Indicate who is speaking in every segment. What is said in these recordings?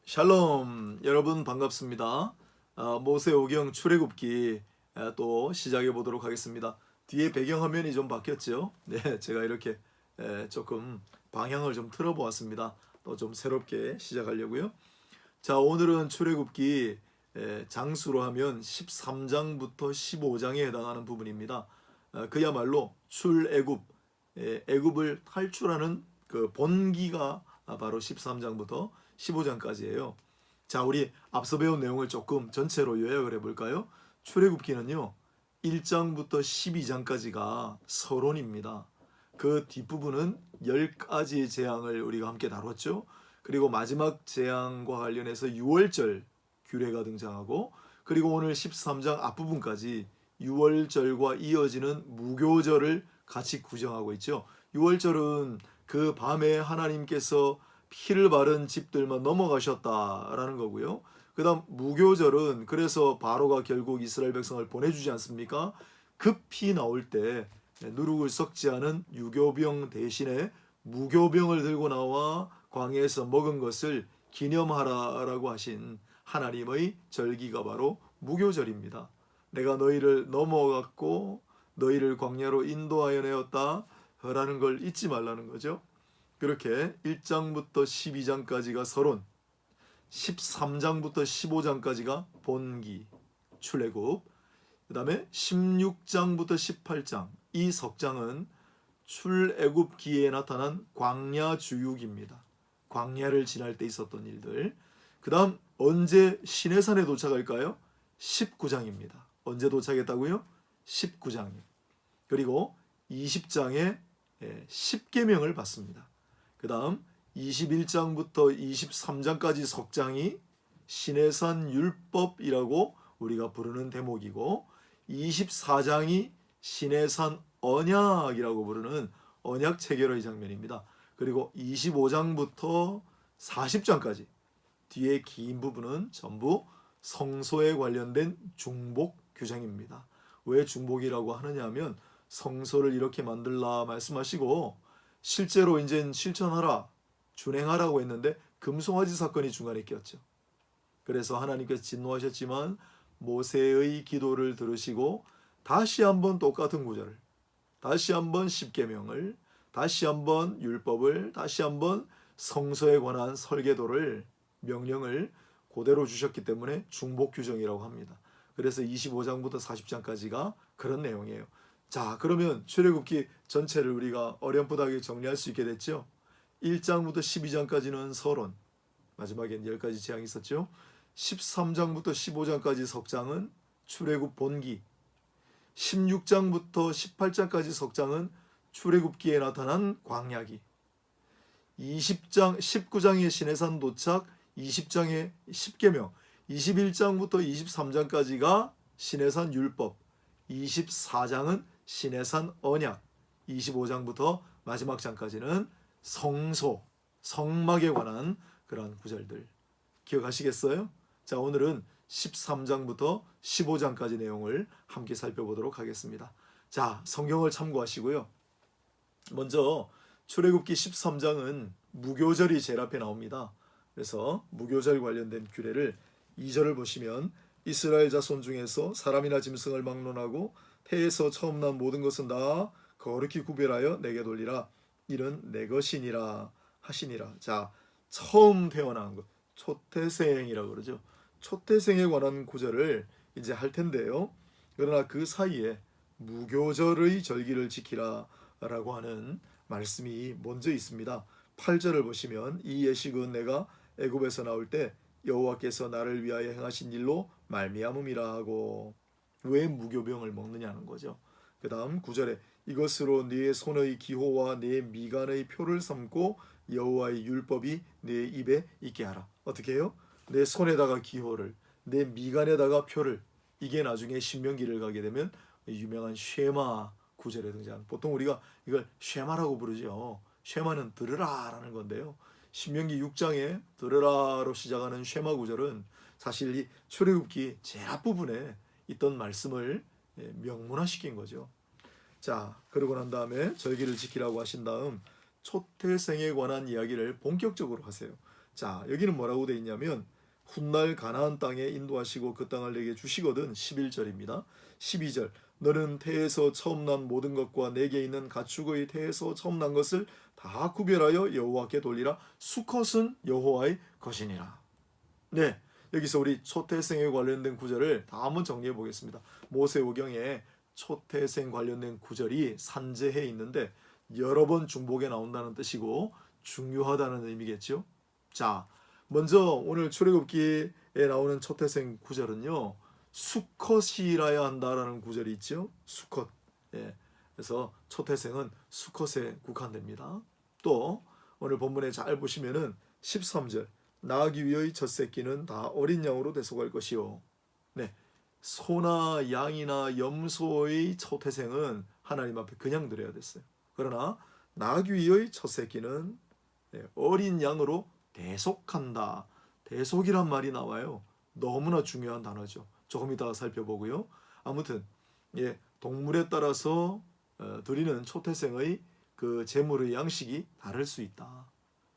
Speaker 1: 샬롬 여러분 반갑습니다. 모세오경 출애굽기 또 시작해 보도록 하겠습니다. 뒤에 배경화면이 좀 바뀌었죠. 네, 제가 이렇게 조금 방향을 좀 틀어 보았습니다. 또 좀 새롭게 시작하려고요. 자, 오늘은 출애굽기 장수로 하면 13장부터 15장에 해당하는 부분입니다. 그야말로 출애굽, 애굽을 탈출하는 그 본기가 바로 13장부터 15장까지예요. 자, 우리 앞서 배운 내용을 조금 전체로 요약을 해볼까요? 출애굽기는요, 1장부터 12장까지가 서론입니다. 그 뒷부분은 10가지의 재앙을 우리가 함께 다뤘죠. 그리고 마지막 재앙과 관련해서 6월절 규례가 등장하고, 그리고 오늘 13장 앞부분까지 6월절과 이어지는 무교절을 같이 구정하고 있죠. 6월절은 그 밤에 하나님께서 피를 바른 집들만 넘어가셨다라는 거고요. 그 다음 무교절은 그래서 바로가 결국 이스라엘 백성을 보내주지 않습니까? 급히 나올 때 누룩을 섞지 않은 유교병 대신에 무교병을 들고 나와 광야에서 먹은 것을 기념하라라고 하신 하나님의 절기가 바로 무교절입니다. 내가 너희를 넘어갔고 너희를 광야로 인도하여 내었다 라는 걸 잊지 말라는 거죠. 그렇게 1장부터 12장까지가 서론, 13장부터 15장까지가 본기, 출애굽, 그 다음에 16장부터 18장, 이 석장은 출애굽기에 나타난 광야 주육입니다. 광야를 지날 때 있었던 일들. 그 다음 언제 시내산에 도착할까요? 19장입니다. 언제 도착했다고요? 19장이요. 그리고 20장에 10계명을 받습니다. 그 다음 21장부터 23장까지 석장이 시내산 율법이라고 우리가 부르는 대목이고, 24장이 시내산 언약이라고 부르는 언약 체결의 장면입니다. 그리고 25장부터 40장까지 뒤에 긴 부분은 전부 성소에 관련된 중복 규정입니다. 왜 중복이라고 하느냐 하면 성소를 이렇게 만들라 말씀하시고 실제로 이제 실천하라, 준행하라고 했는데 금송아지 사건이 중간에 꼈죠. 그래서 하나님께서 진노하셨지만 모세의 기도를 들으시고 다시 한번 똑같은 구절을, 다시 한번 십계명을, 다시 한번 율법을, 다시 한번 성소에 관한 설계도를, 명령을 그대로 주셨기 때문에 중복 규정이라고 합니다. 그래서 25장부터 40장까지가 그런 내용이에요. 자, 그러면 출애굽기 전체를 우리가 어렴풋하게 정리할 수 있게 됐죠. 1장부터 12장까지는 서론, 마지막엔 10가지 재앙이 있었죠. 13장부터 15장까지 석장은 출애굽 본기, 16장부터 18장까지 석장은 출애굽기에 나타난 광야기, 20장 19장의 시내산 도착, 20장의 십계명, 21장부터 23장까지가 시내산 율법, 24장은 시내산 언약, 25장부터 마지막 장까지는 성소, 성막에 관한 그러한 구절들 기억하시겠어요? 자, 오늘은 13장부터 15장까지 내용을 함께 살펴보도록 하겠습니다. 자, 성경을 참고하시고요. 먼저 출애굽기 13장은 무교절이 제일 앞에 나옵니다. 그래서 무교절 관련된 규례를 2절을 보시면 이스라엘 자손 중에서 사람이나 짐승을 막론하고 태에서 처음 난 모든 것은 다 거룩히 구별하여 내게 돌리라. 이는 내 것이니라 하시니라. 자, 처음 태어난 것, 초태생이라고 그러죠. 초태생에 관한 구절을 이제 할 텐데요. 그러나 그 사이에 무교절의 절기를 지키라 라고 하는 말씀이 먼저 있습니다. 8절을 보시면 이 예식은 내가 애굽에서 나올 때 여호와께서 나를 위하여 행하신 일로 말미암음이라 하고, 왜 무교병을 먹느냐는 거죠. 그 다음 9절에 이것으로 네 손의 기호와 네 미간의 표를 삼고 여호와의 율법이 네 입에 있게 하라. 어떻게 해요? 내 손에다가 기호를, 내 미간에다가 표를. 이게 나중에 신명기를 가게 되면 유명한 쉐마 구절에 등장하는, 보통 우리가 이걸 쉐마라고 부르죠. 쉐마는 들으라라는 건데요. 신명기 6장에 들으라로 시작하는 쉐마 구절은 사실 이 출애굽기 제일 앞부분에 있던 말씀을 명문화시킨 거죠. 자, 그러고 난 다음에 절기를 지키라고 하신 다음 초태생에 관한 이야기를 본격적으로 하세요. 자, 여기는 뭐라고 돼 있냐면 훗날 가나안 땅에 인도하시고 그 땅을 내게 주시거든. 11절입니다. 12절 너는 태에서 처음 난 모든 것과 내게 있는 가축의 태에서 처음 난 것을 다 구별하여 여호와께 돌리라. 수컷은 여호와의 것이니라. 네, 여기서 우리 초태생에 관련된 구절을 다 한번 정리해 보겠습니다. 모세오경에 초태생 관련된 구절이 산재해 있는데 여러 번 중복에 나온다는 뜻이고 중요하다는 의미겠죠. 자, 먼저 오늘 출애굽기에 나오는 초태생 구절은요, 수컷이라야 한다라는 구절이 있죠. 수컷. 예, 그래서 초태생은 수컷에 국한됩니다. 또 오늘 본문에 잘 보시면은 13절 나귀 위의 첫 새끼는 다 어린 양으로 대속할 것이요. 네, 소나 양이나 염소의 초태생은 하나님 앞에 그냥 드려야 됐어요. 그러나 나귀 위의 첫 새끼는 어린 양으로 대속한다. 대속이란 말이 나와요. 너무나 중요한 단어죠. 조금 이따 살펴보고요. 아무튼 동물에 따라서 드리는 초태생의 그 제물의 양식이 다를 수 있다.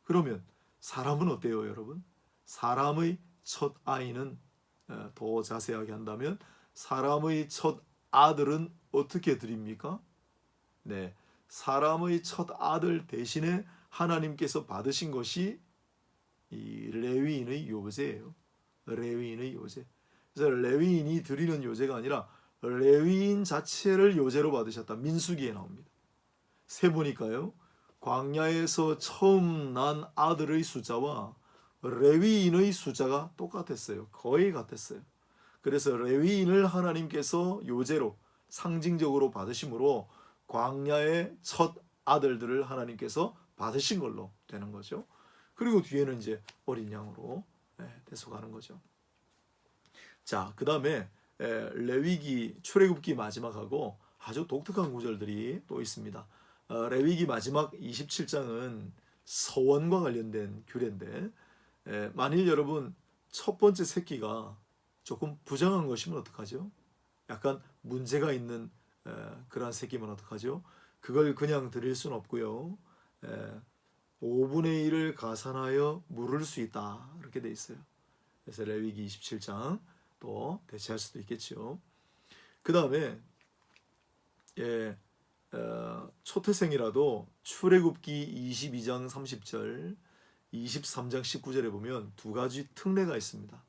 Speaker 1: 그러면 사람은 어때요, 여러분? 사람의 첫 아이는 더 자세하게 한다면 사람의 첫 아들은 어떻게 드립니까? 네, 사람의 첫 아들 대신에 하나님께서 받으신 것이 이 레위인의 요제예요. 레위인의 요제. 그래서 레위인이 드리는 요제가 아니라 레위인 자체를 요제로 받으셨다. 민수기에 나옵니다. 세 보니까요, 광야에서 처음 난 아들의 숫자와 레위인의 숫자가 똑같았어요. 거의 같았어요. 그래서 레위인을 하나님께서 요제로 상징적으로 받으심으로 광야의 첫 아들들을 하나님께서 받으신 걸로 되는 거죠. 그리고 뒤에는 이제 어린 양으로 대속하는 거죠. 자, 그 다음에 레위기 출애굽기 마지막하고 아주 독특한 구절들이 또 있습니다. 레위기 마지막 27장은 서원과 관련된 규례인데 만일 여러분 첫 번째 새끼가 조금 부정한 것이면 어떡하죠? 약간 문제가 있는 그러한 새끼면 어떡하죠? 그걸 그냥 드릴 수는 없고요. 5분의 1을 가산하여 물을 수 있다. 이렇게 돼 있어요. 그래서 레위기 27장 또 대체할 수도 있겠죠. 그 다음에 초태생이라도 출애굽기 22장 30절 23장 19절에 보면 두 가지 특례가 있습니다.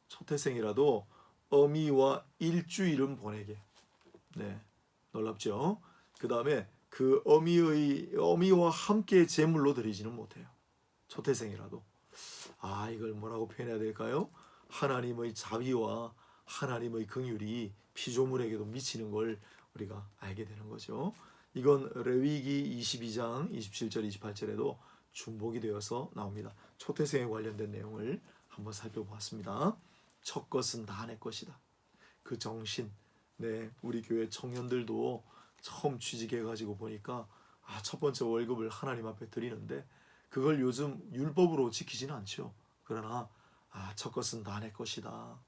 Speaker 1: 초태생이라도 어미와 일주일은 보내게. 네, 놀랍죠. 그 다음에 그 어미와 함께 제물로 드리지는 못해요. 초태생이라도. 이걸 뭐라고 표현해야 될까요? 하나님의 자비와 하나님의 긍휼이 피조물에게도 미치는 걸 우리가 알게 되는 거죠. 이건 레위기 22장 27절 28절에도 중복이 되어서 나옵니다. 초태생에 관련된 내용을 한번 살펴보았습니다. 첫 것은 다 내 것이다. 그 정신. 네, 우리 교회 청년들도 처음 취직해가지고 보니까 첫 번째 월급을 하나님 앞에 드리는데 그걸 요즘 율법으로 지키지는 않죠. 그러나 첫 것은 다 내 것이다.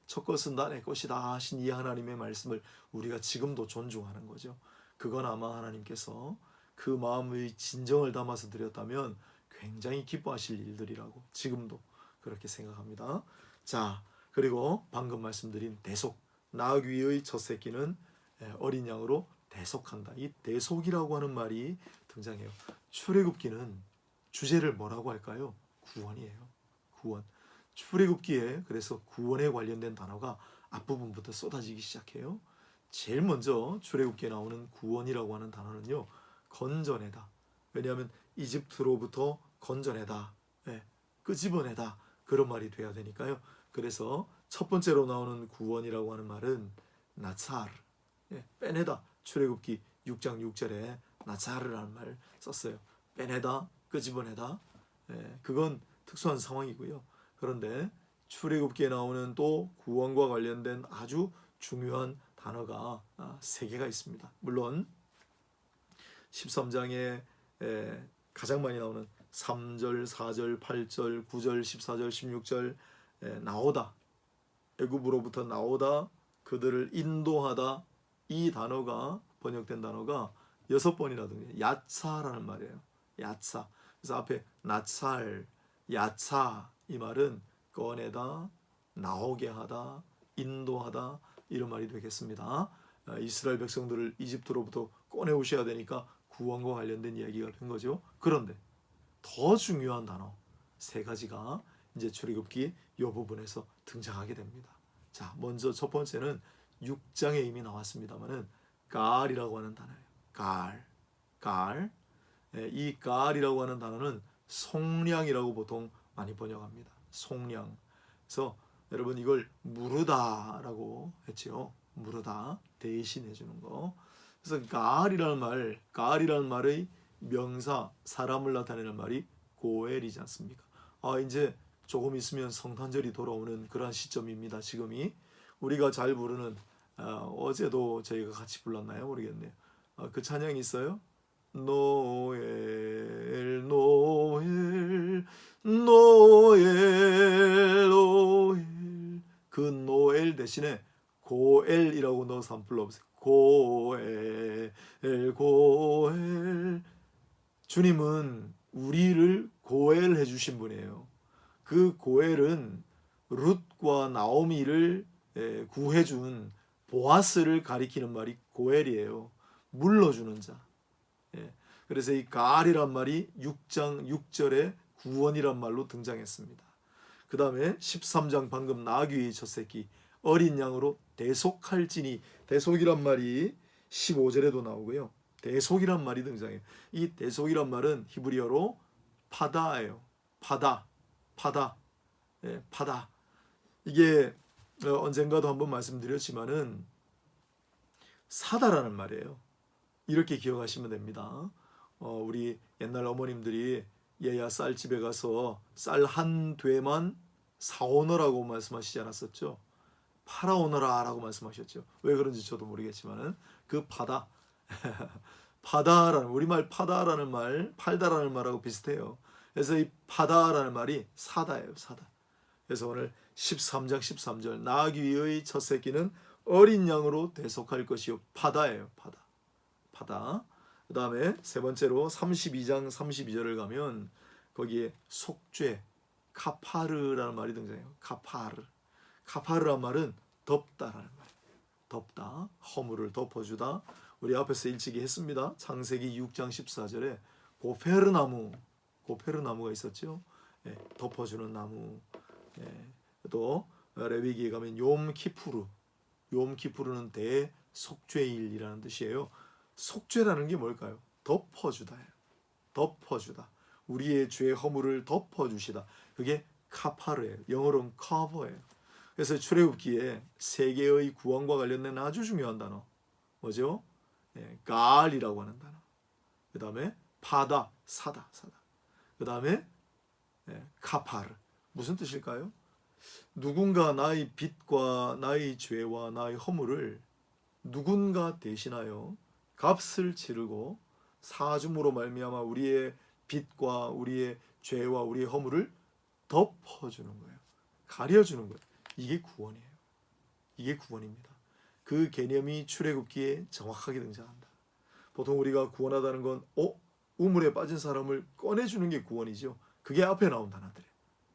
Speaker 1: 첫 것은 다 내 것이다 하신 이 하나님의 말씀을 우리가 지금도 존중하는 거죠. 그건 아마 하나님께서 그 마음의 진정을 담아서 드렸다면 굉장히 기뻐하실 일들이라고 지금도 그렇게 생각합니다. 자, 그리고 방금 말씀드린 대속. 나귀의 첫 새끼는 어린 양으로 대속한다. 이 대속이라고 하는 말이 등장해요. 출애굽기는 주제를 뭐라고 할까요? 구원이에요. 구원. 출애굽기에 그래서 구원에 관련된 단어가 앞부분부터 쏟아지기 시작해요. 제일 먼저 출애굽기에 나오는 구원이라고 하는 단어는요, 건져내다. 왜냐하면 이집트로부터 건져내다, 끄집어내다, 그런 말이 돼야 되니까요. 그래서 첫 번째로 나오는 구원이라고 하는 말은 나차르, 빼내다. 출애굽기 6장 6절에 나차르라는 말을 썼어요. 빼내다, 끄집어내다. 그건 특수한 상황이고요. 그런데 출애굽기에 나오는 또 구원과 관련된 아주 중요한 단어가 3개가 있습니다. 물론 13장에 가장 많이 나오는 3절, 4절, 8절, 9절, 14절, 16절 나오다, 애굽으로부터 나오다, 그들을 인도하다, 이 단어가 번역된 단어가 6번이나 등장해요. 야차라는 말이에요. 야차. 그래서 앞에 나찰, 야차 이 말은 꺼내다, 나오게 하다, 인도하다 이런 말이 되겠습니다. 이스라엘 백성들을 이집트로부터 꺼내오셔야 되니까 구원과 관련된 이야기가 된 거죠. 그런데 더 중요한 단어 세 가지가 이제 출애굽기 이 부분에서 등장하게 됩니다. 자, 먼저 첫 번째는 6장에 이미 나왔습니다만은 갈이라고 하는 단어예요. 갈. 이 갈이라고 하는 단어는 속량이라고 보통 많이 번역합니다. 속량. 그래서 여러분 이걸 무르다라고 했지요. 무르다 대신해 주는 거. 그래서 갈이라는 말의 명사 사람을 나타내는 말이 고엘이지 않습니까? 이제 조금 있으면 성탄절이 돌아오는 그런 시점입니다. 지금이 우리가 잘 부르는 어제도 저희가 같이 불렀나요? 모르겠네요. 그 찬양이 있어요. 노엘 노엘 노엘 노엘 그 노엘 대신에 고엘이라고 넣어서 한번 불러보세요. 고엘 고엘 주님은 우리를 고엘해 주신 분이에요. 그 고엘은 룻과 나오미를 구해준 보아스를 가리키는 말이 고엘이에요. 물러주는 자. 그래서 이 갈이란 말이 6장 6절에 구원이란 말로 등장했습니다. 그 다음에 13장 방금 나귀의 첫 새끼 어린 양으로 대속할지니 대속이란 말이 15절에도 나오고요. 대속이란 말이 등장해요. 이 대속이란 말은 히브리어로 파다예요. 파다. 이게 언젠가도 한번 말씀드렸지만은 사다라는 말이에요. 이렇게 기억하시면 됩니다. 우리 옛날 어머님들이 얘야 쌀집에 가서 쌀 한 되만 사오너라고 말씀하시지 않았었죠? 팔아오너라 라고 말씀하셨죠. 왜 그런지 저도 모르겠지만은 그 파다라는 우리말 파다라는 말 팔다라는 말하고 비슷해요. 그래서 이 파다라는 말이 사다예요. 사다. 그래서 오늘 13장 13절 나귀의 첫 새끼는 어린 양으로 대속할 것이요 파다예요. 파다. 그 다음에 세 번째로 32장 32절을 가면 거기에 속죄 카파르라는 말이 등장해요. 카파르란 말은 덮다라는 말이에요. 덮다, 허물을 덮어주다. 우리 앞에서 일찍이 했습니다. 창세기 6장 14절에 고페르나무가 있었죠. 덮어주는 나무. 또 레위기에 가면 욤키푸르는 대속죄일이라는 뜻이에요. 속죄라는 게 뭘까요? 덮어주다예요. 덮어주다. 우리의 죄 허물을 덮어주시다. 그게 카파르예요. 영어로는 커버예요. 그래서 출애굽기에 세계의 구원과 관련된 아주 중요한 단어 뭐죠? 갈이라고 하는 단어. 그 다음에 파다, 사다. 그 다음에 카파르. 무슨 뜻일까요? 누군가 나의 빚과 나의 죄와 나의 허물을 누군가 대신하여 값을 치르고 사줌으로 말미암아 우리의 빚과 우리의 죄와 우리의 허물을 덮어주는 거예요. 가려주는 거예요. 이게 구원이에요. 이게 구원입니다. 그 개념이 출애굽기에 정확하게 등장한다. 보통 우리가 구원하다는 건 우물에 빠진 사람을 꺼내주는 게 구원이죠. 그게 앞에 나온 단어들이에요.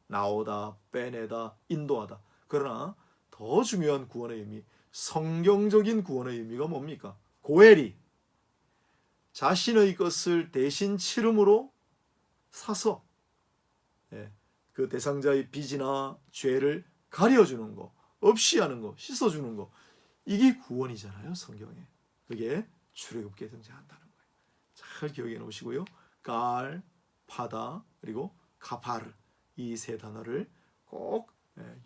Speaker 1: 나오다, 빼내다, 인도하다. 그러나 더 중요한 구원의 의미, 성경적인 구원의 의미가 뭡니까? 고엘이 자신의 것을 대신 치름으로 사서 그 대상자의 빚이나 죄를 가려주는 거, 없이 하는 거, 씻어주는 거. 이게 구원이잖아요. 성경에. 그게 출애굽기에 등장한다는 거예요. 잘 기억해 놓으시고요. 갈, 파다, 그리고 카파르 이 세 단어를 꼭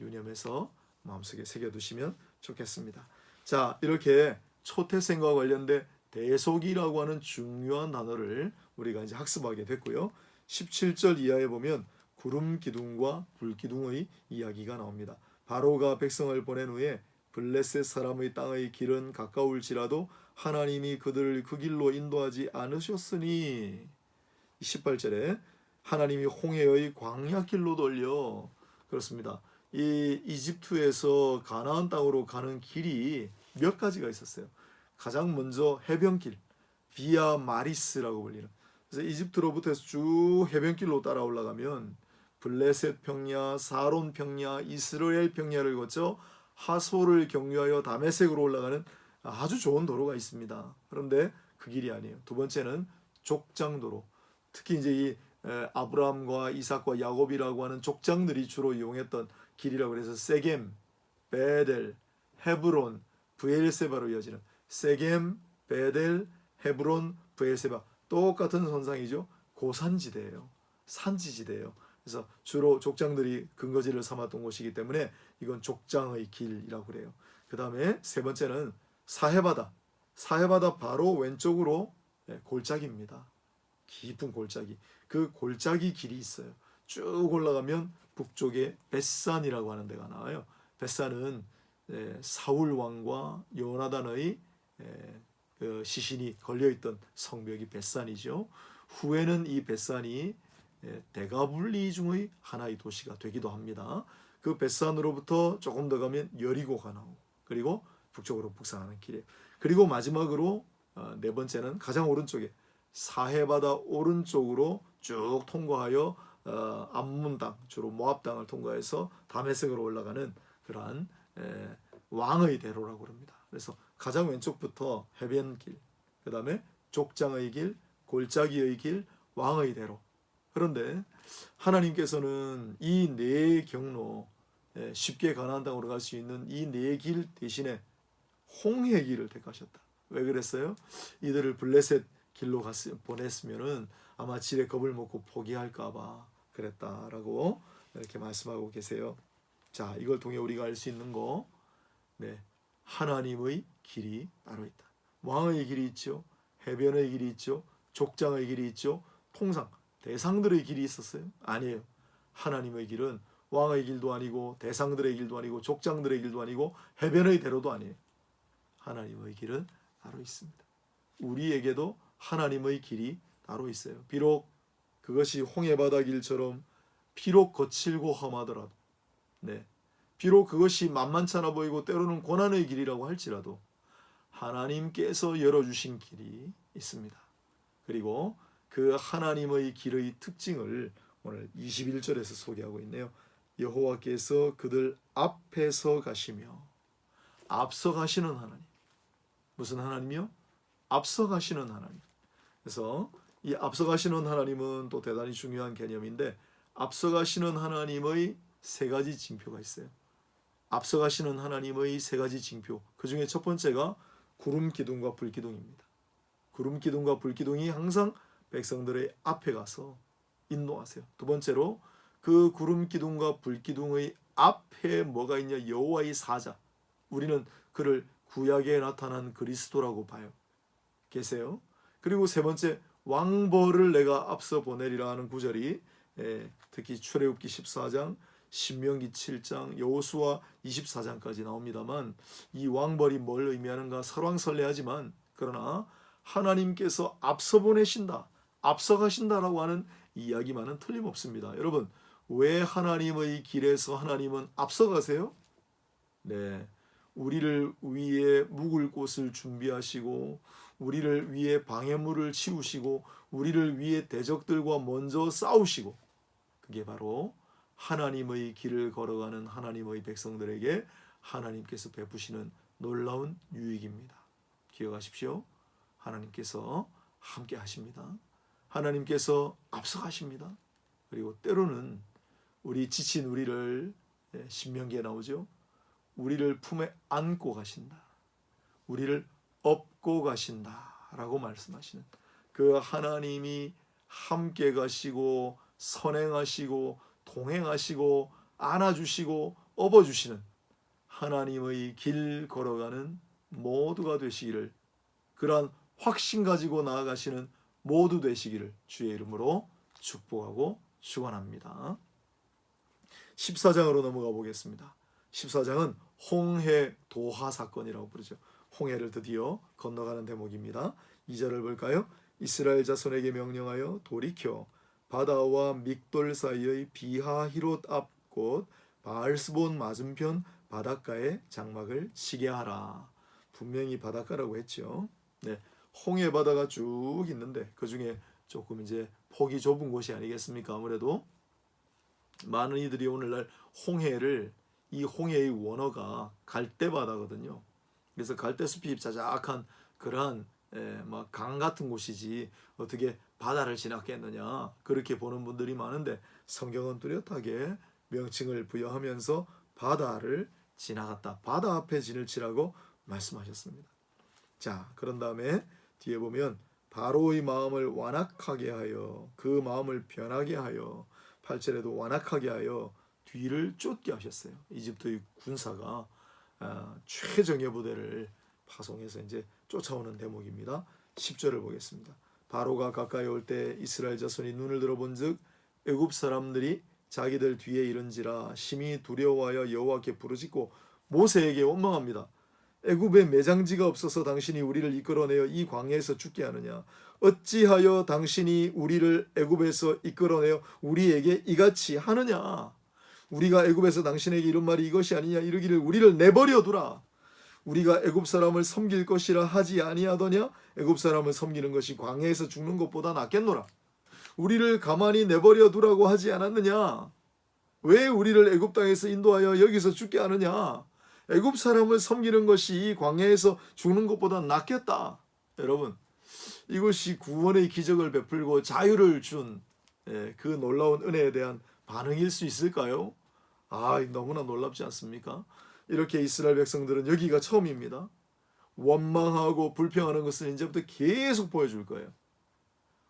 Speaker 1: 유념해서 마음속에 새겨두시면 좋겠습니다. 자, 이렇게 초태생과 관련된 대속이라고 하는 중요한 단어를 우리가 이제 학습하게 됐고요. 17절 이하에 보면 구름 기둥과 불 기둥의 이야기가 나옵니다. 바로가 백성을 보낸 후에 블레셋 사람의 땅의 길은 가까울지라도 하나님이 그들을 그 길로 인도하지 않으셨으니 18절에 하나님이 홍해의 광야 길로 돌려 그렇습니다. 이 이집트에서 가나안 땅으로 가는 길이 몇 가지가 있었어요. 가장 먼저 해변길, 비아 마리스라고 불리는. 그래서 이집트로부터 쭉 해변길로 따라 올라가면 블레셋 평야, 사론 평야, 이스라엘 평야를 거쳐 하솔을 경유하여 다메섹으로 올라가는 아주 좋은 도로가 있습니다. 그런데 그 길이 아니에요. 두 번째는 족장도로. 특히 이제 이 아브라함과 이삭과 야곱이라고 하는 족장들이 주로 이용했던 길이라고 해서 세겜, 베델, 헤브론, 브엘세바로 이어지는 세겜, 베델, 헤브론, 브엘세바, 똑같은 선상이죠. 고산지대예요. 산지지대예요. 그래서 주로 족장들이 근거지를 삼았던 곳이기 때문에 이건 족장의 길이라고 그래요. 그 다음에 세 번째는 사해바다. 사해바다 바로 왼쪽으로 골짜기입니다. 깊은 골짜기. 그 골짜기 길이 있어요. 쭉 올라가면 북쪽에 벳산이라고 하는 데가 나와요. 벳산은 사울 왕과 요나단의 그 시신이 걸려있던 성벽이 벳산이죠. 후에는 이 벳산이 대가불리 중의 하나의 도시가 되기도 합니다. 그 벳산으로부터 조금 더 가면 여리고가 나오고, 그리고 북쪽으로 북상하는 길이에요. 그리고 마지막으로 네 번째는 가장 오른쪽에 사해바다 오른쪽으로 쭉 통과하여 암몬 땅, 주로 모압 땅을 통과해서 다메섹으로 올라가는 그러한 왕의 대로라고 합니다. 그래서 가장 왼쪽부터 해변 길, 그 다음에 족장의 길, 골짜기의 길, 왕의 대로. 그런데 하나님께서는 이 네 경로, 쉽게 가나안 땅으로 갈 수 있는 이 네 길 대신에 홍해 길을 택하셨다. 왜 그랬어요? 이들을 블레셋 길로 보냈으면은 아마 지레 겁을 먹고 포기할까봐 그랬다라고 이렇게 말씀하고 계세요. 자, 이걸 통해 우리가 알 수 있는 거, 하나님의 길이 따로 있다. 왕의 길이 있죠. 해변의 길이 있죠. 족장의 길이 있죠. 통상 대상들의 길이 있었어요? 아니에요. 하나님의 길은 왕의 길도 아니고 대상들의 길도 아니고 족장들의 길도 아니고 해변의 대로도 아니에요. 하나님의 길은 따로 있습니다. 우리에게도 하나님의 길이 따로 있어요. 비록 그것이 홍해바다 길처럼 비록 거칠고 험하더라도, 비록 그것이 만만찮아 보이고 때로는 고난의 길이라고 할지라도 하나님께서 열어주신 길이 있습니다. 그리고 그 하나님의 길의 특징을 오늘 21절에서 소개하고 있네요. 여호와께서 그들 앞에서 가시며. 앞서 가시는 하나님. 무슨 하나님이요? 앞서 가시는 하나님. 그래서 이 앞서 가시는 하나님은 또 대단히 중요한 개념인데, 앞서 가시는 하나님의 세 가지 징표가 있어요. 앞서 가시는 하나님의 세 가지 징표. 그 중에 첫 번째가 구름 기둥과 불 기둥입니다. 구름 기둥과 불 기둥이 항상 백성들의 앞에 가서 인도하세요. 두 번째로 그 구름 기둥과 불 기둥의 앞에 뭐가 있냐? 여호와의 사자. 우리는 그를 구약에 나타난 그리스도라고 봐요. 계세요. 그리고 세 번째, 왕벌을 내가 앞서 보내리라 하는 구절이 특히 출애굽기 14장, 신명기 7장, 여호수아 24장까지 나옵니다만, 이 왕벌이 뭘 의미하는가 설왕설래하지만, 그러나 하나님께서 앞서 보내신다, 앞서 가신다라고 하는 이야기만은 틀림없습니다. 여러분, 왜 하나님의 길에서 하나님은 앞서 가세요? 우리를 위해 묵을 곳을 준비하시고, 우리를 위해 방해물을 치우시고, 우리를 위해 대적들과 먼저 싸우시고, 그게 바로 하나님의 길을 걸어가는 하나님의 백성들에게 하나님께서 베푸시는 놀라운 유익입니다. 기억하십시오. 하나님께서 함께 하십니다. 하나님께서 앞서 가십니다. 그리고 때로는 우리 지친 우리를, 신명기에 나오죠. 우리를 품에 안고 가신다. 우리를 업고 가신다라고 말씀하시는 그 하나님이 함께 가시고 선행하시고 동행하시고 안아주시고 업어주시는 하나님의 길 걸어가는 모두가 되시기를, 그러한 확신 가지고 나아가시는 모두 되시기를 주의 이름으로 축복하고 축원합니다. 14장으로 넘어가 보겠습니다. 14장은 홍해 도하 사건이라고 부르죠. 홍해를 드디어 건너가는 대목입니다. 2절을 볼까요? 이스라엘 자손에게 명령하여 돌이켜 바다와 믹돌 사이의 비하히롯 앞 곧 바알스본 맞은편 바닷가에 장막을 치게 하라. 분명히 바닷가라고 했죠. 홍해 바다가 쭉 있는데 그 중에 조금 이제 폭이 좁은 곳이 아니겠습니까? 아무래도 많은 이들이 오늘날 홍해를, 이 홍해의 원어가 갈대바다거든요. 그래서 갈대숲이 자작한 그러한 강 같은 곳이지 어떻게 바다를 지났겠느냐, 그렇게 보는 분들이 많은데, 성경은 뚜렷하게 명칭을 부여하면서 바다를 지나갔다, 바다 앞에 진을 치라고 말씀하셨습니다. 자, 그런 다음에 뒤에 보면 바로의 마음을 완악하게 하여, 그 마음을 변하게 하여, 8절에도 완악하게 하여 뒤를 쫓게 하셨어요. 이집트의 군사가 최정예 부대를 파송해서 이제 쫓아오는 대목입니다. 10절을 보겠습니다. 바로가 가까이 올 때 이스라엘 자손이 눈을 들어본즉 애굽 사람들이 자기들 뒤에 이른지라 심히 두려워하여 여호와께 부르짖고 모세에게 원망합니다. 애굽에 매장지가 없어서 당신이 우리를 이끌어내어 이 광야에서 죽게 하느냐? 어찌하여 당신이 우리를 애굽에서 이끌어내어 우리에게 이같이 하느냐? 우리가 애굽에서 당신에게 이런 말이 이것이 아니냐? 이르기를 우리를 내버려 두라. 우리가 애굽 사람을 섬길 것이라 하지 아니하더냐? 애굽 사람을 섬기는 것이 광야에서 죽는 것보다 낫겠노라. 우리를 가만히 내버려 두라고 하지 않았느냐? 왜 우리를 애굽 땅에서 인도하여 여기서 죽게 하느냐? 애굽 사람을 섬기는 것이 광야에서 죽는 것보다 낫겠다. 여러분, 이것이 구원의 기적을 베풀고 자유를 준 그 놀라운 은혜에 대한 반응일 수 있을까요? 너무나 놀랍지 않습니까? 이렇게 이스라엘 백성들은 여기가 처음입니다. 원망하고 불평하는 것은 이제부터 계속 보여줄 거예요.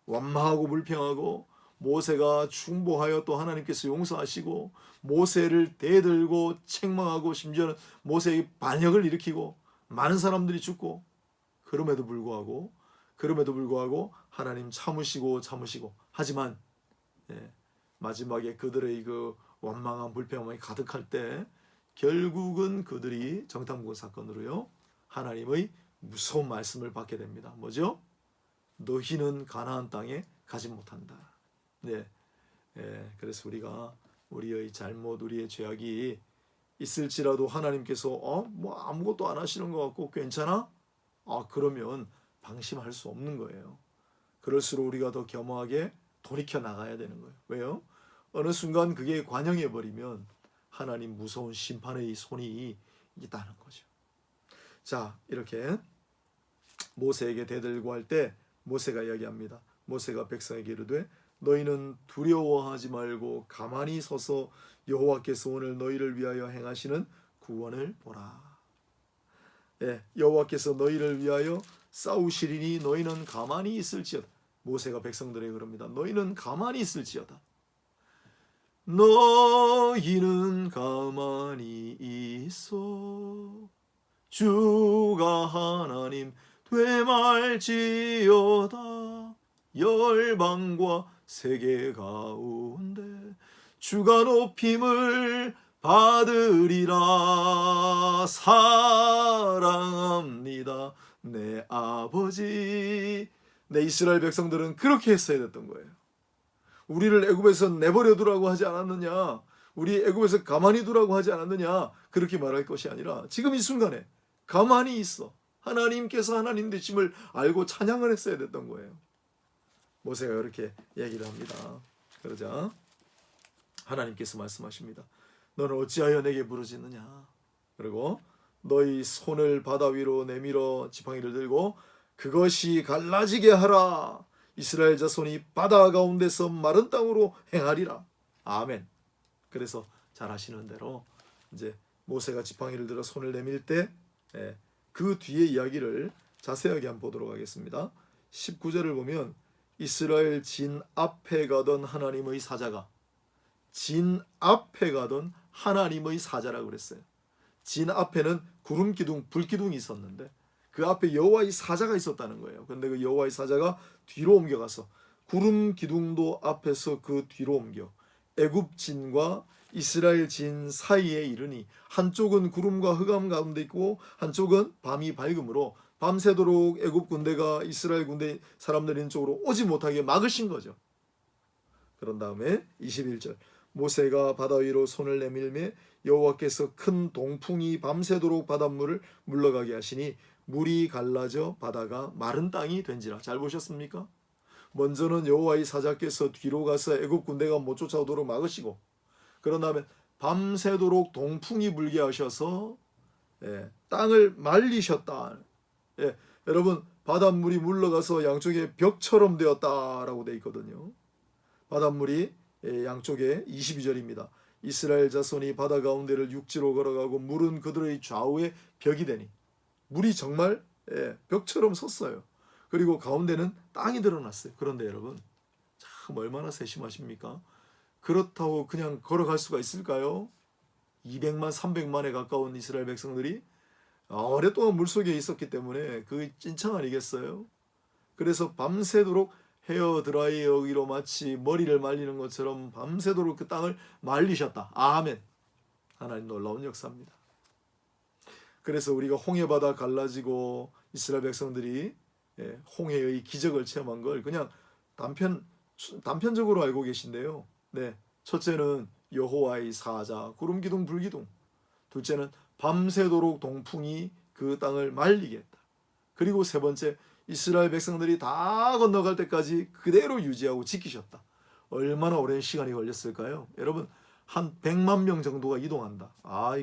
Speaker 1: 원망하고 불평하고, 모세가 충보하여 또 하나님께서 용서하시고, 모세를 대들고 책망하고, 심지어는 모세의 반역을 일으키고 많은 사람들이 죽고, 그럼에도 불구하고 하나님 참으시고 하지만 마지막에 그들의 그 원망한 불평함이 가득할 때 결국은 그들이 정탐꾼 사건으로요 하나님의 무서운 말씀을 받게 됩니다. 뭐죠? 너희는 가나안 땅에 가지 못한다. 그래서 우리가 우리의 잘못, 우리의 죄악이 있을지라도 하나님께서 뭐 아무것도 안 하시는 것 같고 괜찮아? 그러면 방심할 수 없는 거예요. 그럴수록 우리가 더 겸허하게 돌이켜 나가야 되는 거예요. 왜요? 어느 순간 그게 관영해 버리면 하나님 무서운 심판의 손이 있다는 거죠. 자, 이렇게 모세에게 대들고 할 때 모세가 이야기합니다. 모세가 백성에게 이르되 너희는 두려워하지 말고 가만히 서서 여호와께서 오늘 너희를 위하여 행하시는 구원을 보라. 여호와께서 너희를 위하여 싸우시리니 너희는 가만히 있을지어다. 모세가 백성들에게 그럽니다. 너희는 가만히 있을지어다. 너희는 가만히 있어 주가 하나님 되말지어다. 열방과 세계 가운데 주가 높임을 받으리라. 사랑합니다 내 아버지. 내 이스라엘 백성들은 그렇게 했어야 됐던 거예요. 우리를 애굽에서 내버려 두라고 하지 않았느냐, 우리 애굽에서 가만히 두라고 하지 않았느냐, 그렇게 말할 것이 아니라 지금 이 순간에 가만히 있어. 하나님께서 하나님 되심을 알고 찬양을 했어야 됐던 거예요. 모세가 이렇게 얘기를 합니다. 그러자 하나님께서 말씀하십니다. 너는 어찌하여 내게 부르짖느냐? 그리고 너희 손을 바다 위로 내밀어 지팡이를 들고 그것이 갈라지게 하라. 이스라엘 자손이 바다 가운데서 마른 땅으로 행하리라. 아멘. 그래서 잘 아시는 대로 이제 모세가 지팡이를 들어 손을 내밀 때 그 뒤에 이야기를 자세하게 한번 보도록 하겠습니다. 19절을 보면 이스라엘 진 앞에 가던 하나님의 사자가, 진 앞에 가던 하나님의 사자라고 그랬어요. 진 앞에는 구름 기둥, 불 기둥이 있었는데 그 앞에 여호와의 사자가 있었다는 거예요. 그런데 그 여호와의 사자가 뒤로 옮겨가서 구름 기둥도 앞에서 그 뒤로 옮겨 애굽 진과 이스라엘 진 사이에 이르니 한쪽은 구름과 흑암 가운데 있고 한쪽은 밤이 밝음으로 밤새도록 애굽 군대가 이스라엘 군대 사람들 있는 쪽으로 오지 못하게 막으신 거죠. 그런 다음에 21절 모세가 바다 위로 손을 내밀매 여호와께서 큰 동풍이 밤새도록 바닷물을 물러가게 하시니 물이 갈라져 바다가 마른 땅이 된지라. 잘 보셨습니까? 먼저는 여호와의 사자께서 뒤로 가서 애굽 군대가 못 쫓아오도록 막으시고 그런 다음에 밤새도록 동풍이 불게 하셔서 땅을 말리셨다. 여러분 바닷물이 물러가서 양쪽에 벽처럼 되었다라고 되어 있거든요. 바닷물이 양쪽에 22절입니다. 이스라엘 자손이 바다 가운데를 육지로 걸어가고 물은 그들의 좌우에 벽이 되니 물이 정말 벽처럼 섰어요. 그리고 가운데는 땅이 드러났어요. 그런데 여러분 참 얼마나 세심하십니까? 그렇다고 그냥 걸어갈 수가 있을까요? 200만 300만에 가까운 이스라엘 백성들이 오랫동안 물속에 있었기 때문에 그 찐창 아니겠어요? 그래서 밤새도록 헤어 드라이어기로 마치 머리를 말리는 것처럼 밤새도록 그 땅을 말리셨다. 아멘. 하나님 놀라운 역사입니다. 그래서 우리가 홍해바다 갈라지고 이스라엘 백성들이 홍해의 기적을 체험한 걸 그냥 단편적으로 알고 계신데요. 첫째는 여호와의 사자 구름 기둥 불 기둥, 둘째는 밤새도록 동풍이 그 땅을 말리게 했다. 그리고 세 번째 이스라엘 백성들이 다 건너갈 때까지 그대로 유지하고 지키셨다. 얼마나 오랜 시간이 걸렸을까요? 여러분 한 100만 명 정도가 이동한다.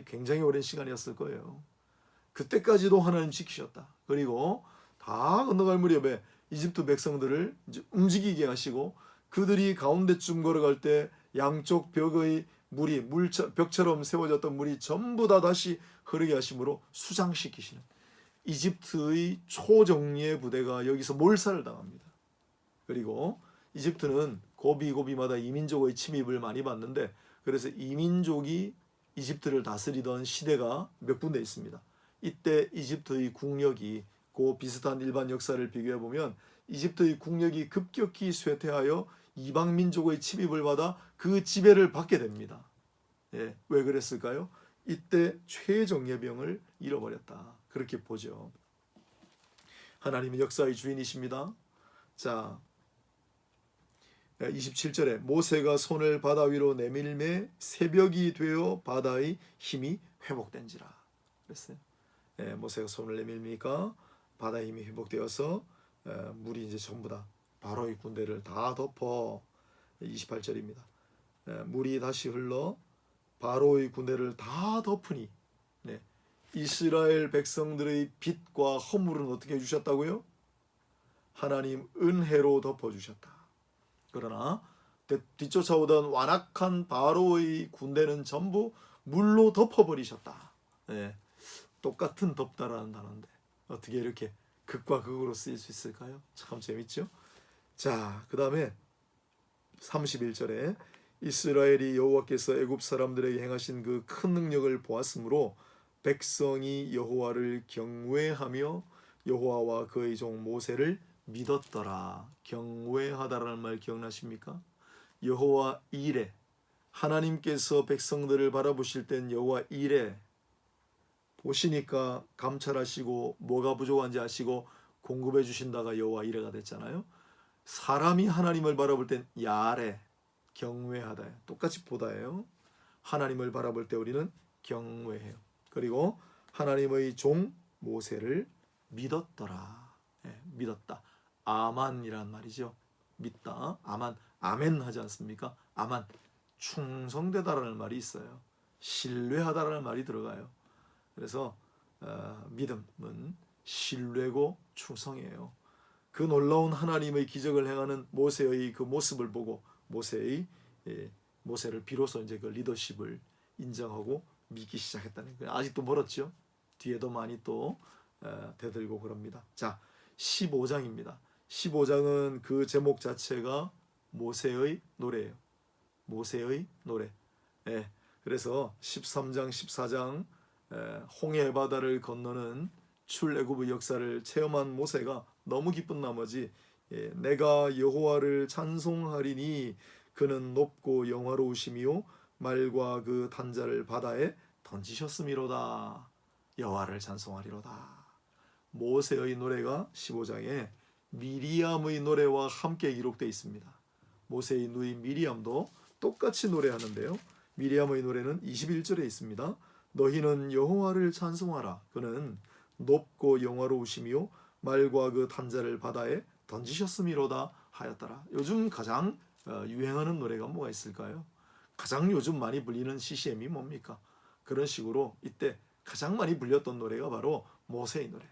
Speaker 1: 굉장히 오랜 시간이었을 거예요. 그때까지도 하나님 지키셨다. 그리고 다 건너갈 무렵에 이집트 백성들을 이제 움직이게 하시고 그들이 가운데쯤 걸어갈 때 양쪽 벽의 물이 벽처럼 세워졌던 물이 전부 다 다시 흐르게 하심으로 수장시키시는 이집트의 초정예 부대가 여기서 몰살을 당합니다. 그리고 이집트는 고비고비마다 이민족의 침입을 많이 받는데 그래서 이민족이 이집트를 다스리던 시대가 몇 군데 있습니다. 이때 이집트의 국력이 그 비슷한 일반 역사를 비교해 보면 이집트의 국력이 급격히 쇠퇴하여 이방 민족의 침입을 받아 그 지배를 받게 됩니다. 왜 그랬을까요? 이때 최정예병을 잃어버렸다. 그렇게 보죠. 하나님은 역사의 주인이십니다. 자, 27절에 모세가 손을 바다 위로 내밀매 새벽이 되어 바다의 힘이 회복된지라 그랬어요. 모세가 손을 내밀니까 바다의 힘이 회복되어서 물이 이제 전부 다 바로의 군대를 다 덮어 28절입니다. 물이 다시 흘러 바로의 군대를 다 덮으니 이스라엘 백성들의 빚과 허물은 어떻게 해주셨다고요? 하나님 은혜로 덮어주셨다. 그러나 뒤쫓아오던 완악한 바로의 군대는 전부 물로 덮어버리셨다. 똑같은 덮다라는 단어인데 어떻게 이렇게 극과 극으로 쓰일 수 있을까요? 참 재밌죠? 자, 그 다음에 31절에 이스라엘이 여호와께서 애굽 사람들에게 행하신 그 큰 능력을 보았으므로 백성이 여호와를 경외하며 여호와와 그의 종 모세를 믿었더라. 경외하다라는 말 기억나십니까? 여호와 이레, 하나님께서 백성들을 바라보실 땐 여호와 이레 보시니까 감찰하시고 뭐가 부족한지 아시고 공급해 주신다가 여호와 이레가 됐잖아요. 사람이 하나님을 바라볼 땐 야레, 경외하다. 똑같이 보다예요. 하나님을 바라볼 때 우리는 경외해요. 그리고 하나님의 종 모세를 믿었더라. 믿었다. 아만이란 말이죠. 믿다. 아만, 아멘 하지 않습니까? 아만, 충성되다라는 말이 있어요. 신뢰하다라는 말이 들어가요. 그래서 믿음은 신뢰고 충성이에요. 그 놀라운 하나님의 기적을 행하는 모세의 그 모습을 보고 모세를 비로소 이제 그 리더십을 인정하고 믿기 시작했다는 거예요. 아직도 멀었죠. 뒤에도 많이 또 대들고 그럽니다. 자, 15장입니다. 15장은 그 제목 자체가 모세의 노래예요. 모세의 노래. 그래서 13장, 14장 홍해 바다를 건너는 출애굽의 역사를 체험한 모세가 너무 기쁜 나머지 내가 여호와를 찬송하리니 그는 높고 영화로우시며 말과 그 단자를 바다에 던지셨음이로다. 여호와를 찬송하리로다. 모세의 노래가 15장에 미리암의 노래와 함께 기록되어 있습니다. 모세의 누이 미리암도 똑같이 노래하는데요. 미리암의 노래는 21절에 있습니다. 너희는 여호와를 찬송하라. 그는 높고 영화로우시며 말과 그 단자를 바다에 던지셨음이로다 하였더라. 요즘 가장 유행하는 노래가 뭐가 있을까요? 가장 요즘 많이 불리는 CCM이 뭡니까? 그런 식으로 이때 가장 많이 불렸던 노래가 바로 모세의 노래,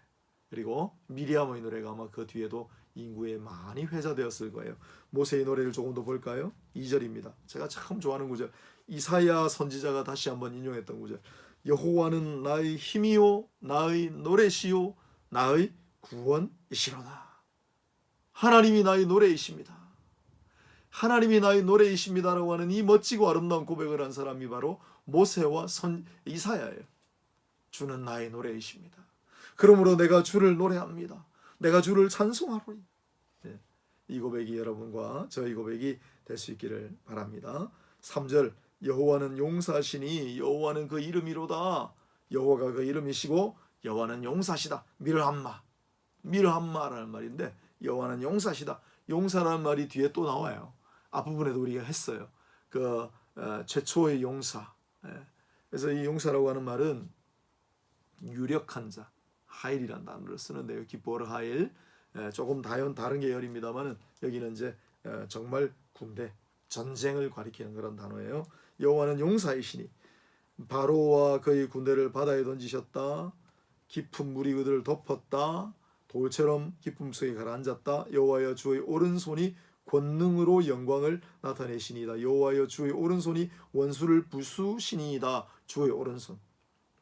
Speaker 1: 그리고 미리암의 노래가 아마 그 뒤에도 인구에 많이 회자되었을 거예요. 모세의 노래를 조금 더 볼까요? 2절입니다. 제가 참 좋아하는 구절, 이사야 선지자가 다시 한번 인용했던 구절, 여호와는 나의 힘이요 나의 노래시요 나의 구원이시로다. 하나님이 나의 노래이십니다. 하나님이 나의 노래이십니다라고 하는 이 멋지고 아름다운 고백을 한 사람이 바로 모세와 이사야예요. 주는 나의 노래이십니다. 그러므로 내가 주를 노래합니다. 내가 주를 찬송하노니. 네, 이 고백이 여러분과 저희 고백이 될 수 있기를 바랍니다. 3절, 여호와는 용사시니 여호와는 그 이름이로다. 여호와가 그 이름이시고 여호와는 용사시다. 밀함마라는 말인데 여호와는 용사시다. 용사라는 말이 뒤에 또 나와요. 앞부분에도 우리가 했어요. 그 최초의 용사. 그래서 이 용사라고 하는 말은 유력한 자, 하일이라는 단어를 쓰는데요. 기뻐르 하일, 조금 다른 계열입니다만은 여기는 이제 정말 군대, 전쟁을 가리키는 그런 단어예요. 여호와는 용사이시니 바로와 그의 군대를 바다에 던지셨다. 깊은 물이 그들을 덮었다. 돌처럼 깊음 속에 가라앉았다. 여호와여 주의 오른손이 권능으로 영광을 나타내시니이다. 여호와여 주의 오른손이 원수를 부수시니이다. 주의 오른손.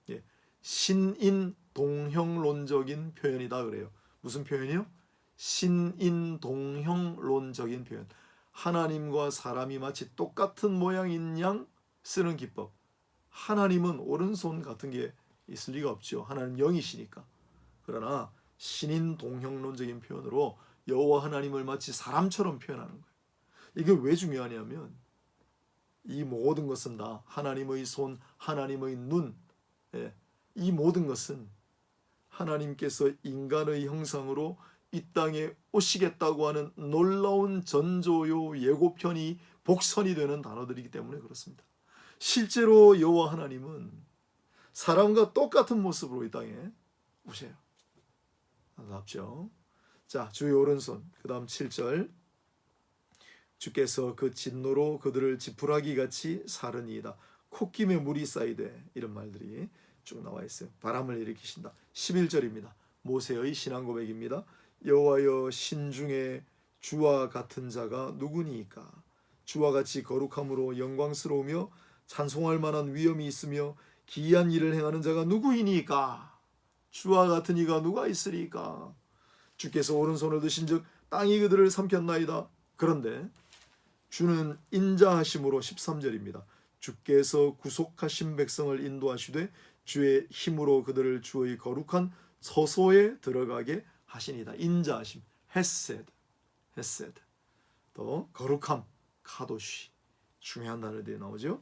Speaker 1: 예. 신인동형론적인 표현이다 그래요. 무슨 표현이요? 신인동형론적인 표현. 하나님과 사람이 마치 똑같은 모양인 양 쓰는 기법. 하나님은 오른손 같은 게 있을 리가 없죠. 하나님 영이시니까. 그러나 신인동형론적인 표현으로 여호와 하나님을 마치 사람처럼 표현하는 거예요. 이게 왜 중요하냐면 이 모든 것은 다 하나님의 손, 하나님의 눈, 이 모든 것은 하나님께서 인간의 형상으로 이 땅에 오시겠다고 하는 놀라운 전조요 예고편이 복선이 되는 단어들이기 때문에 그렇습니다. 실제로 여호와 하나님은 사람과 똑같은 모습으로 이 땅에 오셔요. 안타깝죠. 자, 주의 오른손. 그 다음 7절, 주께서 그 진노로 그들을 지푸라기 같이 사르니이다. 콧김에 물이 쌓이되, 이런 말들이 쭉 나와 있어요. 바람을 일으키신다. 11절입니다. 모세의 신앙 고백입니다. 여호와여, 신중에 주와 같은 자가 누구니이까? 주와 같이 거룩함으로 영광스러우며 찬송할 만한 위엄이 있으며 기이한 일을 행하는 자가 누구이니까? 주와 같은 이가 누가 있으리까? 주께서 오른손을 드신즉 땅이 그들을 삼켰나이다. 그런데 주는 인자하심으로 13절입니다. 주께서 구속하신 백성을 인도하시되 주의 힘으로 그들을 주의 거룩한 처소에 들어가게 하시니다. 인자하심, 헤세드. 또 거룩함, 카도시. 중요한 단어들이 나오죠.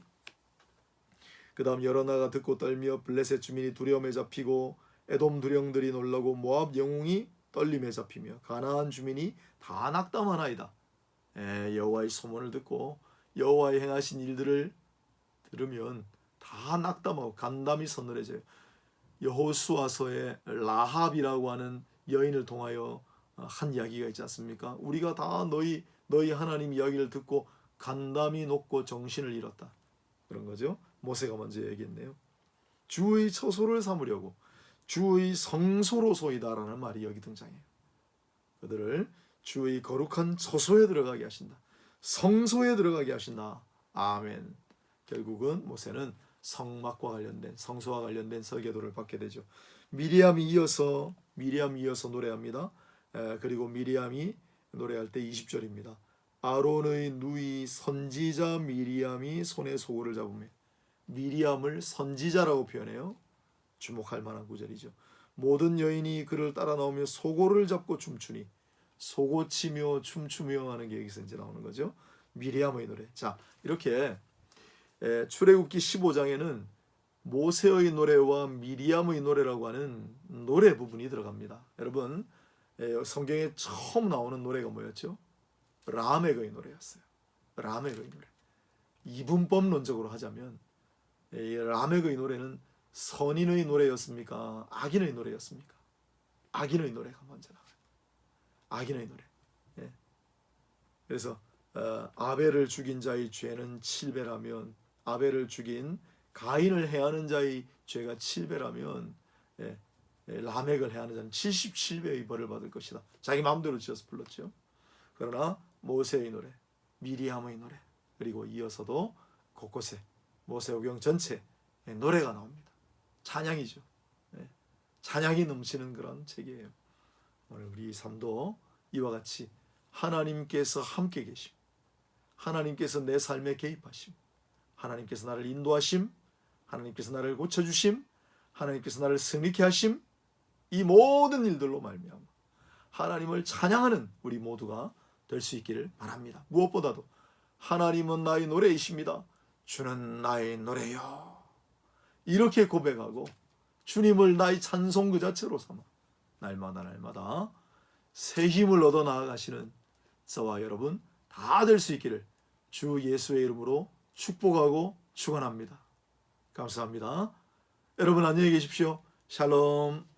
Speaker 1: 그 다음 여러 나라가 듣고 떨며 블레셋 주민이 두려움에 잡히고 에돔 두령들이 놀라고 모압 영웅이 떨림에 잡히며 가나안 주민이 다 낙담하나이다. 여호와의 소문을 듣고 여호와의 행하신 일들을 들으면 다 낙담하고 간담이 서늘해져요. 여호수아서에 라합이라고 하는 여인을 통하여 한 이야기가 있지 않습니까? 우리가 다 너희 하나님 이야기를 듣고 간담이 녹고 정신을 잃었다. 그런 거죠. 모세가 먼저 얘기했네요. 주의 처소를 삼으려고 주의 성소로소이다라는 말이 여기 등장해요. 그들을 주의 거룩한 처소에 들어가게 하신다. 성소에 들어가게 하신다. 아멘. 결국은 모세는 성막과 관련된, 성소와 관련된 설계도를 받게 되죠. 미리암이 이어서 노래합니다. 그리고 미리암이 노래할 때 20절입니다. 아론의 누이 선지자 미리암이 손에 소고를 잡으며, 미리암을 선지자라고 표현해요. 주목할 만한 구절이죠. 모든 여인이 그를 따라 나오며 소고를 잡고 춤추니, 소고치며 춤추며 하는 게 여기서 이제 나오는 거죠. 미리암의 노래. 자, 이렇게 출애굽기 15장에는 모세의 노래와 미리암의 노래라고 하는 노래 부분이 들어갑니다. 여러분, 성경에 처음 나오는 노래가 뭐였죠? 라멕의 노래였어요. 라멕의 노래. 이분법론적으로 하자면 라멕의 노래는 선인의 노래였습니까? 악인의 노래였습니까? 악인의 노래가 먼저 나와요. 악인의 노래. 그래서 아벨을 죽인 자의 죄는 7배라면 아벨을 죽인 가인을 해하는 자의 죄가 7배라면 라멕을 해하는 자는 77배의 벌을 받을 것이다. 자기 마음대로 지어서 불렀죠. 그러나 모세의 노래, 미리암의 노래, 그리고 이어서도 곳곳에 모세오경 전체에 노래가 나옵니다. 찬양이죠. 찬양이 넘치는 그런 책이에요. 오늘 우리 삶도 이와 같이 하나님께서 함께 계심, 하나님께서 내 삶에 개입하심, 하나님께서 나를 인도하심, 하나님께서 나를 고쳐주심, 하나님께서 나를 승리케 하심, 이 모든 일들로 말미암아 하나님을 찬양하는 우리 모두가 될 수 있기를 바랍니다. 무엇보다도 하나님은 나의 노래이십니다. 주는 나의 노래요. 이렇게 고백하고 주님을 나의 찬송 그 자체로 삼아 날마다 새 힘을 얻어 나아가시는 저와 여러분 다 될 수 있기를 주 예수의 이름으로 축복하고 축원합니다. 감사합니다. 여러분 안녕히 계십시오. 샬롬.